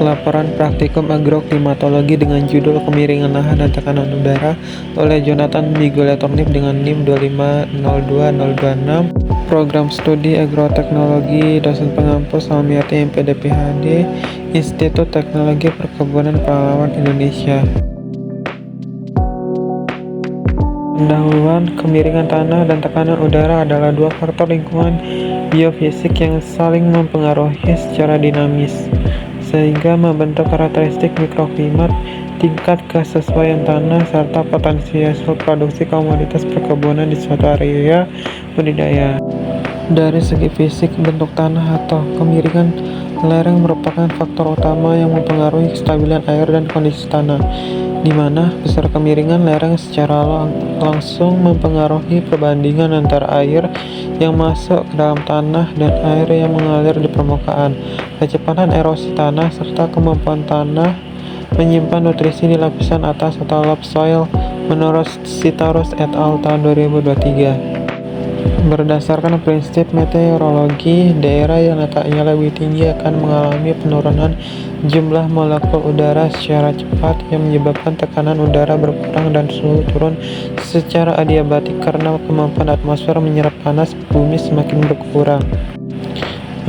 laporan praktikum agroklimatologi dengan judul Kemiringan Lahan dan Tekanan Udara oleh Jonathan Migoletornip dengan NIM 2502026, Program Studi Agroteknologi, dosen pengampu Salmiati MPD PhD, Institut Teknologi Perkebunan Pahlawan Indonesia. Pendahuluan, kemiringan tanah dan tekanan udara adalah dua faktor lingkungan biofisik yang saling mempengaruhi secara dinamis, sehingga membentuk karakteristik mikroklimat, tingkat kesesuaian tanah, serta potensi hasil produksi komoditas perkebunan di suatu area budidaya. Dari segi fisik, bentuk tanah atau kemiringan lereng merupakan faktor utama yang mempengaruhi kestabilan air dan kondisi tanah, di mana besar kemiringan lereng secara langsung mempengaruhi perbandingan antara air yang masuk ke dalam tanah dan air yang mengalir di permukaan, kecepatan erosi tanah, serta kemampuan tanah menyimpan nutrisi di lapisan atas atau lopsoil, menurut Sitarus et al. Tahun 2023. Berdasarkan prinsip meteorologi, daerah yang letaknya lebih tinggi akan mengalami penurunan jumlah molekul udara secara cepat yang menyebabkan tekanan udara berkurang dan suhu turun secara adiabatik karena kemampuan atmosfer menyerap panas bumi semakin berkurang.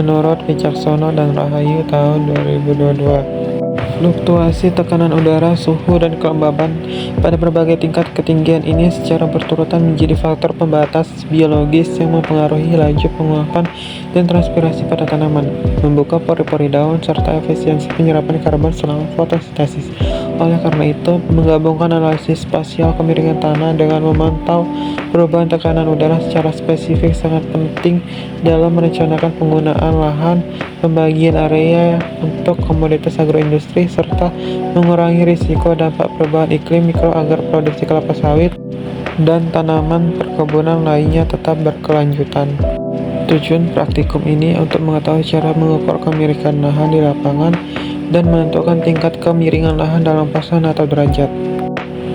Menurut Wicaksono dan Rahayu tahun 2022. Fluktuasi tekanan udara, suhu, dan kelembaban pada berbagai tingkat ketinggian ini secara berurutan menjadi faktor pembatas biologis yang mempengaruhi laju penguapan dan transpirasi pada tanaman, membuka pori-pori daun, serta efisiensi penyerapan karbon selama fotosintesis. Oleh karena itu, menggabungkan analisis spasial kemiringan tanah dengan memantau perubahan tekanan udara secara spesifik sangat penting dalam merencanakan penggunaan lahan, pembagian area untuk komoditas agroindustri, serta mengurangi risiko dampak perubahan iklim mikro agar produksi kelapa sawit dan tanaman perkebunan lainnya tetap berkelanjutan. Tujuan praktikum ini untuk mengetahui cara mengukur kemiringan lahan di lapangan dan menentukan tingkat kemiringan lahan dalam pasan atau derajat.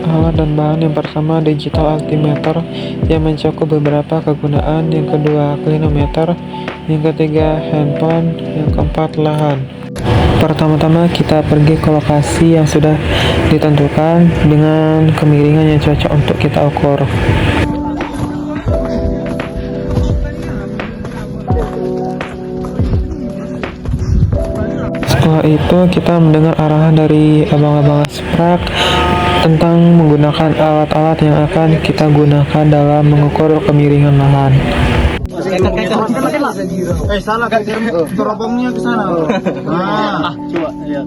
Alat dan bahan yang pertama digital altimeter yang mencakup beberapa kegunaan, yang kedua clinometer, yang ketiga handphone, yang keempat lahan. Pertama-tama kita pergi ke lokasi yang sudah ditentukan dengan kemiringan yang cocok untuk kita ukur. Setelah itu kita mendengar arahan dari abang-abang Asprak tentang menggunakan alat-alat yang akan kita gunakan dalam mengukur kemiringan lahan. Salah kan teropongnya ke sana. Coba ya.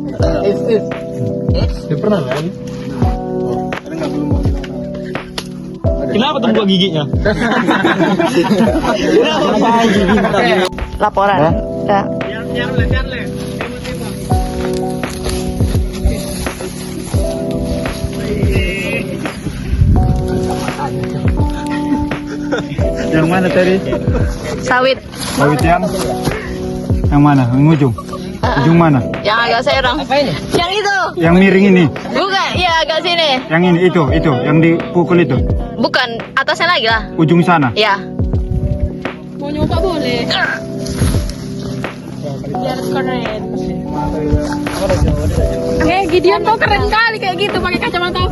Dia pernah kan? Kenapa tuh buka giginya? Laporan. Ya. Yang mana tadi? Sawit. Sawit yang mana? Yang ujung? Ujung mana? Yang agak serong. Yang itu. Yang miring ini? Bukan, iya agak sini. Yang ini, itu, yang dipukul itu? Bukan, atasnya lagi lah. Ujung sana? Ya. Mau nyoba boleh. Biar keren. Gideon tuh keren kali kayak gitu pakai kacamata.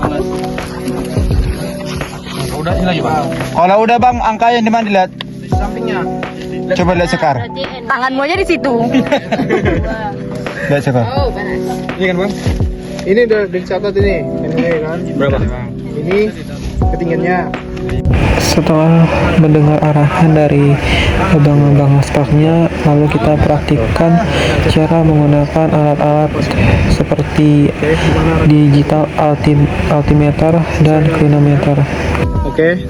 Udah ini lagi bang. Kalau udah bang, angkanya di mana dilihat? Di sampingnya. Coba lihat Sekar. Tanganmu aja di situ. Lihat Sekar. Oh, panas. Ini kan bang? Ini udah dicatat ini kan? Berapa? Ini ketinggiannya. Setelah mendengar arahan dari abang-abang aspaknya, lalu kita praktikkan cara menggunakan alat-alat seperti digital altimeter dan clinometer. Oke.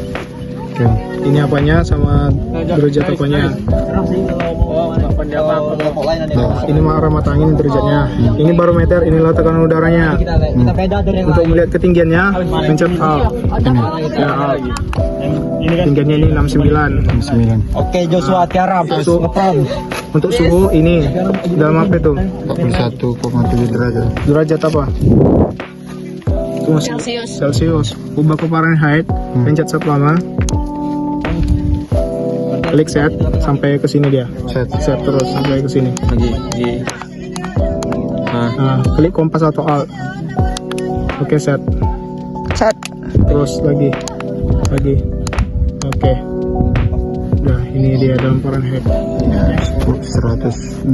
Ini apanya sama derajat apanya? Ini matangin derajatnya. Ini barometer, inilah tekanan udaranya. Untuk melihat ketinggiannya, pencet Alt. Ya, Alt. Ketinggiannya ini 69. Oke, Joshua Tiara Untuk suhu ini dalam apa itu? 41,7 derajat. Derajat apa? Celsius. Ubah ke Fahrenheit, pencet set lama. Klik set sampai ke sini dia. Set terus sampai ke sini. Lagi. Nah. Nah, klik kompas atau alt. Oke, set. Set. Terus lagi. Oke. Udah, ini dia dalam Fahrenheit. 106,9.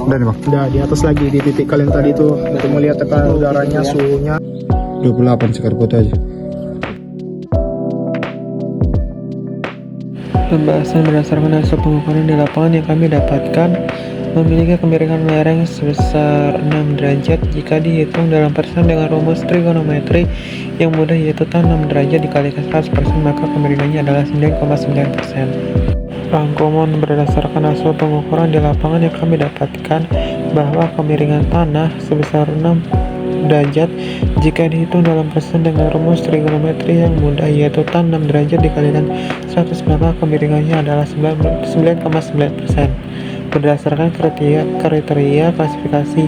Udah nih bang. Udah di atas lagi di titik kalian tadi tuh untuk melihat tekanan udaranya, suhunya. 28 sekar foto aja. Pembahasan berdasarkan hasil pengukuran di lapangan yang kami dapatkan memiliki kemiringan lereng sebesar 6 derajat jika dihitung dalam persen dengan rumus trigonometri yang mudah, yaitu tan 6 derajat dikalikan 100%, maka kemiringannya adalah 9,9%. Rangkuman berdasarkan hasil pengukuran di lapangan yang kami dapatkan bahwa kemiringan tanah sebesar 6 derajat jika dihitung dalam persen dengan rumus trigonometri yang mudah, yaitu tan 6 derajat dikalikan 100, maka kemiringannya adalah 9,9%. Berdasarkan kriteria klasifikasi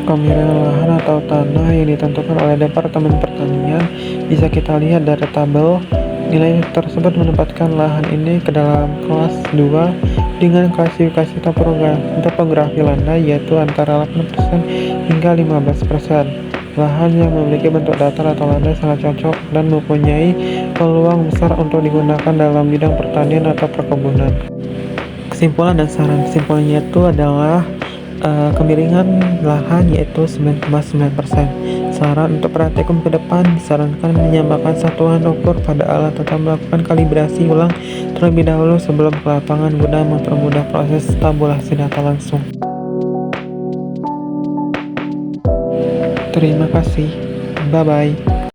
kemiringan lahan atau tanah yang ditentukan oleh Departemen Pertanian, bisa kita lihat dari tabel. Nilai tersebut menempatkan lahan ini ke dalam kelas 2 dengan klasifikasi topografi landai, yaitu antara 8% hingga 15%. Lahan yang memiliki bentuk datar atau landai sangat cocok dan mempunyai peluang besar untuk digunakan dalam bidang pertanian atau perkebunan. Kesimpulan dan saran kesimpulannya itu adalah kemiringan lahan yaitu 9,9%. Saran untuk praktikum ke depan disarankan menyamakan satuan ukur pada alat atau melakukan kalibrasi ulang terlebih dahulu sebelum ke lapangan guna mempermudah proses tabulasi data langsung. Terima kasih. Bye bye.